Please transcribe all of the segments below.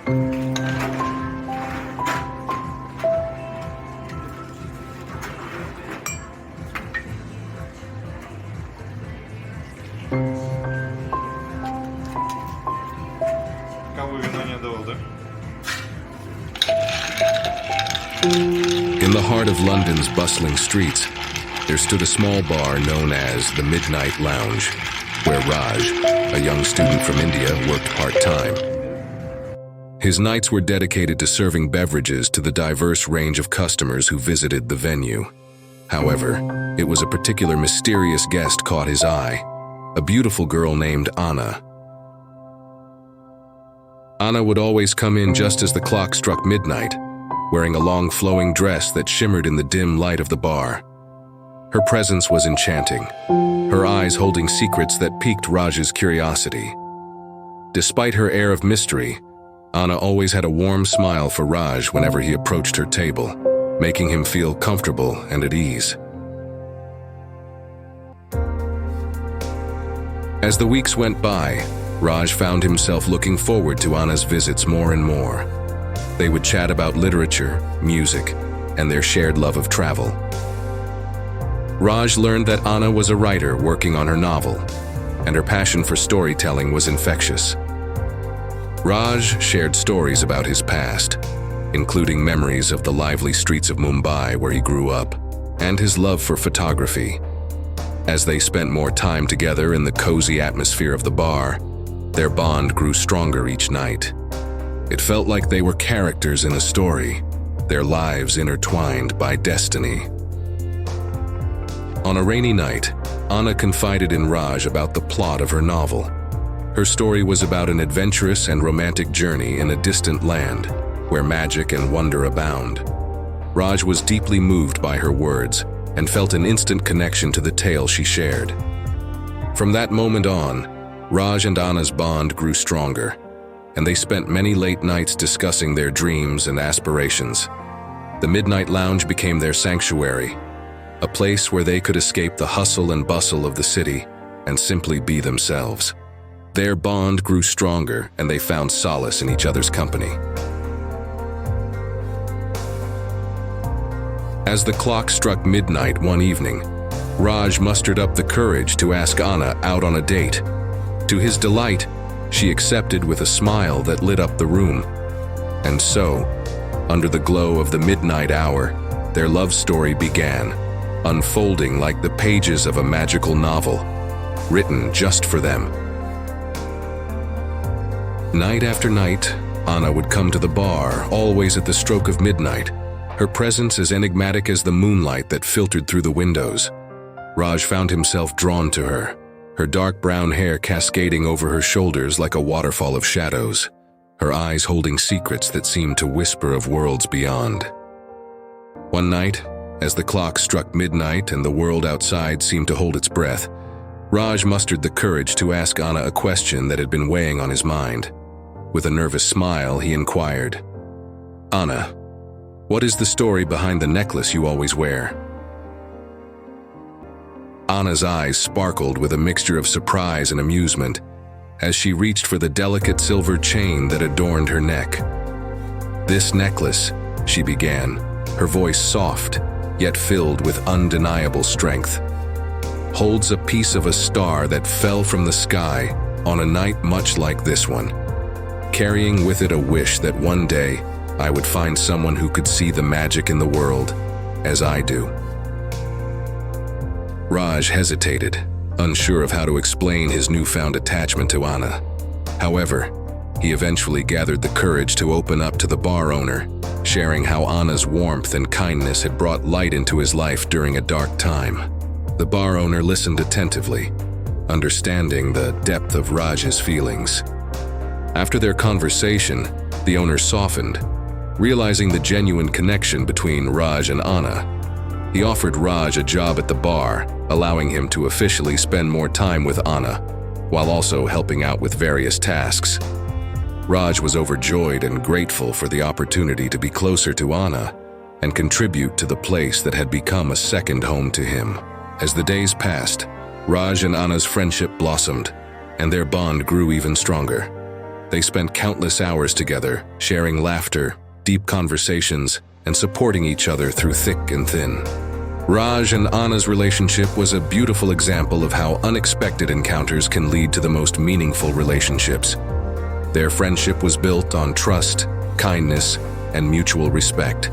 In the heart of London's bustling streets, there stood a small bar known as the Midnight Lounge, where Raj, a young student from India, worked part-time. His nights were dedicated to serving beverages to the diverse range of customers who visited the venue. However, it was a particular mysterious guest caught his eye, a beautiful girl named Anna. Anna would always come in just as the clock struck midnight, wearing a long flowing dress that shimmered in the dim light of the bar. Her presence was enchanting, her eyes holding secrets that piqued Raj's curiosity. Despite her air of mystery, Anna always had a warm smile for Raj whenever he approached her table, making him feel comfortable and at ease. As the weeks went by, Raj found himself looking forward to Anna's visits more and more. They would chat about literature, music, and their shared love of travel. Raj learned that Anna was a writer working on her novel, and her passion for storytelling was infectious. Raj shared stories about his past, including memories of the lively streets of Mumbai where he grew up, and his love for photography. As they spent more time together in the cozy atmosphere of the bar, their bond grew stronger each night. It felt like they were characters in a story, their lives intertwined by destiny. On a rainy night, Anna confided in Raj about the plot of her novel. Her story was about an adventurous and romantic journey in a distant land, where magic and wonder abound. Raj was deeply moved by her words and felt an instant connection to the tale she shared. From that moment on, Raj and Anna's bond grew stronger, and they spent many late nights discussing their dreams and aspirations. The Midnight Lounge became their sanctuary, a place where they could escape the hustle and bustle of the city and simply be themselves. Their bond grew stronger, and they found solace in each other's company. As the clock struck midnight one evening, Raj mustered up the courage to ask Anna out on a date. To his delight, she accepted with a smile that lit up the room. And so, under the glow of the midnight hour, their love story began, unfolding like the pages of a magical novel, written just for them. Night after night, Anna would come to the bar, always at the stroke of midnight, her presence as enigmatic as the moonlight that filtered through the windows. Raj found himself drawn to her, her dark brown hair cascading over her shoulders like a waterfall of shadows, her eyes holding secrets that seemed to whisper of worlds beyond. One night, as the clock struck midnight and the world outside seemed to hold its breath, Raj mustered the courage to ask Anna a question that had been weighing on his mind. With a nervous smile, he inquired, "Anna, what is the story behind the necklace you always wear?" Anna's eyes sparkled with a mixture of surprise and amusement as she reached for the delicate silver chain that adorned her neck. "This necklace," she began, her voice soft, yet filled with undeniable strength, "holds a piece of a star that fell from the sky on a night much like this one, carrying with it a wish that one day I would find someone who could see the magic in the world as I do." Raj hesitated, unsure of how to explain his newfound attachment to Anna. However, he eventually gathered the courage to open up to the bar owner, sharing how Anna's warmth and kindness had brought light into his life during a dark time. The bar owner listened attentively, understanding the depth of Raj's feelings. After their conversation, the owner softened, realizing the genuine connection between Raj and Anna. He offered Raj a job at the bar, allowing him to officially spend more time with Anna, while also helping out with various tasks. Raj was overjoyed and grateful for the opportunity to be closer to Anna and contribute to the place that had become a second home to him. As the days passed, Raj and Anna's friendship blossomed, and their bond grew even stronger. They spent countless hours together, sharing laughter, deep conversations, and supporting each other through thick and thin. Raj and Anna's relationship was a beautiful example of how unexpected encounters can lead to the most meaningful relationships. Their friendship was built on trust, kindness, and mutual respect.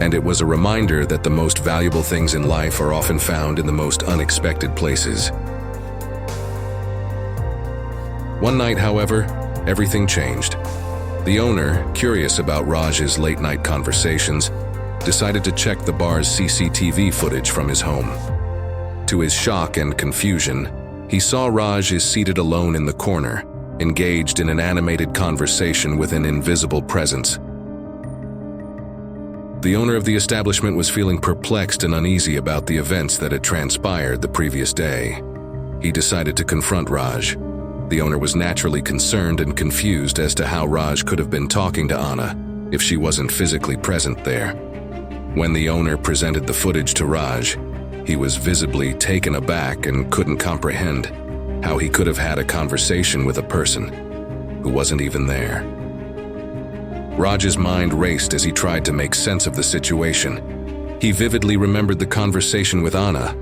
And it was a reminder that the most valuable things in life are often found in the most unexpected places. One night, however, everything changed. The owner, curious about Raj's late-night conversations, decided to check the bar's CCTV footage from his home. To his shock and confusion, he saw Raj is seated alone in the corner, engaged in an animated conversation with an invisible presence. The owner of the establishment was feeling perplexed and uneasy about the events that had transpired the previous day. He decided to confront Raj. The owner was naturally concerned and confused as to how Raj could have been talking to Anna if she wasn't physically present there. When the owner presented the footage to Raj, he was visibly taken aback and couldn't comprehend how he could have had a conversation with a person who wasn't even there. Raj's mind raced as he tried to make sense of the situation. He vividly remembered the conversation with Anna,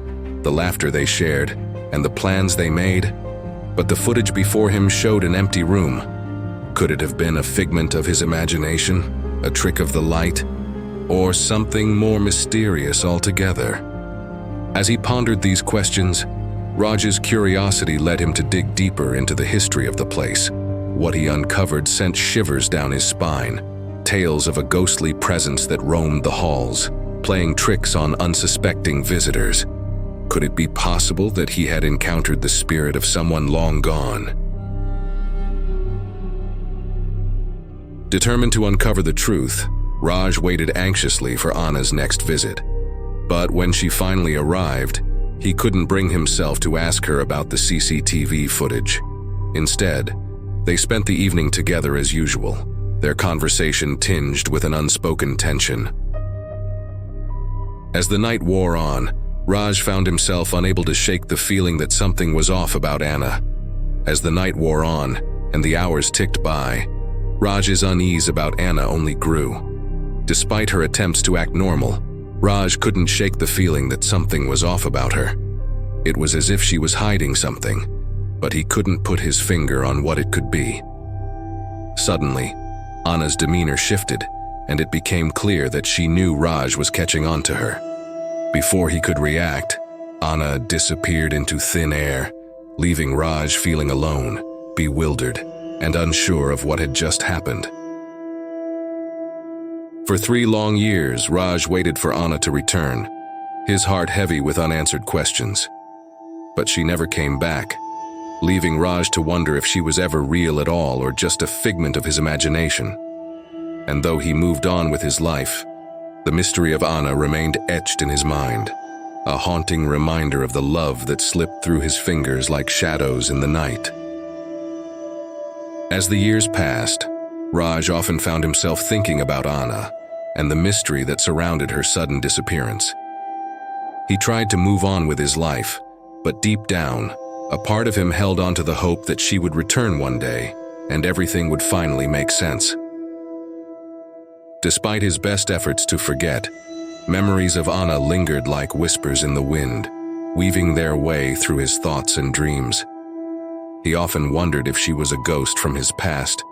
the laughter they shared, and the plans they made, but the footage before him showed an empty room. Could it have been a figment of his imagination, a trick of the light, or something more mysterious altogether? As he pondered these questions, Raj's curiosity led him to dig deeper into the history of the place. What he uncovered sent shivers down his spine, tales of a ghostly presence that roamed the halls, playing tricks on unsuspecting visitors. Could it be possible that he had encountered the spirit of someone long gone? Determined to uncover the truth, Raj waited anxiously for Anna's next visit. But when she finally arrived, he couldn't bring himself to ask her about the CCTV footage. Instead, they spent the evening together as usual, their conversation tinged with an unspoken tension. As the night wore on, Raj found himself unable to shake the feeling that something was off about Anna. As the night wore on and the hours ticked by, Raj's unease about Anna only grew. Despite her attempts to act normal, Raj couldn't shake the feeling that something was off about her. It was as if she was hiding something, but he couldn't put his finger on what it could be. Suddenly, Anna's demeanor shifted, and it became clear that she knew Raj was catching on to her. Before he could react, Anna disappeared into thin air, leaving Raj feeling alone, bewildered, and unsure of what had just happened. For 3 long years, Raj waited for Anna to return, his heart heavy with unanswered questions. But she never came back, leaving Raj to wonder if she was ever real at all or just a figment of his imagination. And though he moved on with his life, the mystery of Anna remained etched in his mind, a haunting reminder of the love that slipped through his fingers like shadows in the night. As the years passed, Raj often found himself thinking about Anna and the mystery that surrounded her sudden disappearance. He tried to move on with his life, but deep down, a part of him held on to the hope that she would return one day and everything would finally make sense. Despite his best efforts to forget, memories of Anna lingered like whispers in the wind, weaving their way through his thoughts and dreams. He often wondered if she was a ghost from his past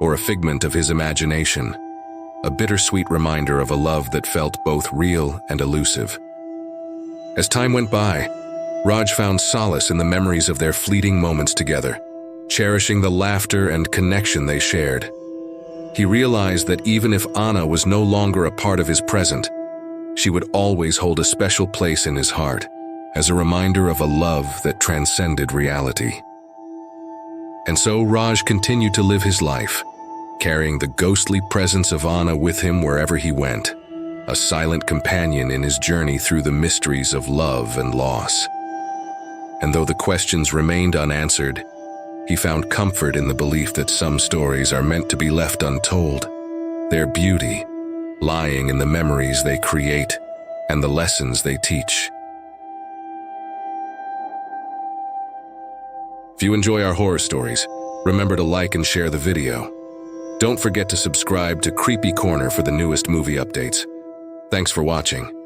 or a figment of his imagination, a bittersweet reminder of a love that felt both real and elusive. As time went by, Raj found solace in the memories of their fleeting moments together, cherishing the laughter and connection they shared. He realized that even if Anna was no longer a part of his present, she would always hold a special place in his heart, as a reminder of a love that transcended reality. And so Raj continued to live his life, carrying the ghostly presence of Anna with him wherever he went, a silent companion in his journey through the mysteries of love and loss. And though the questions remained unanswered, he found comfort in the belief that some stories are meant to be left untold, their beauty lying in the memories they create and the lessons they teach. If you enjoy our horror stories, Remember to like and share the video. Don't forget to subscribe to Kreepy Corner for the newest movie updates. Thanks for watching.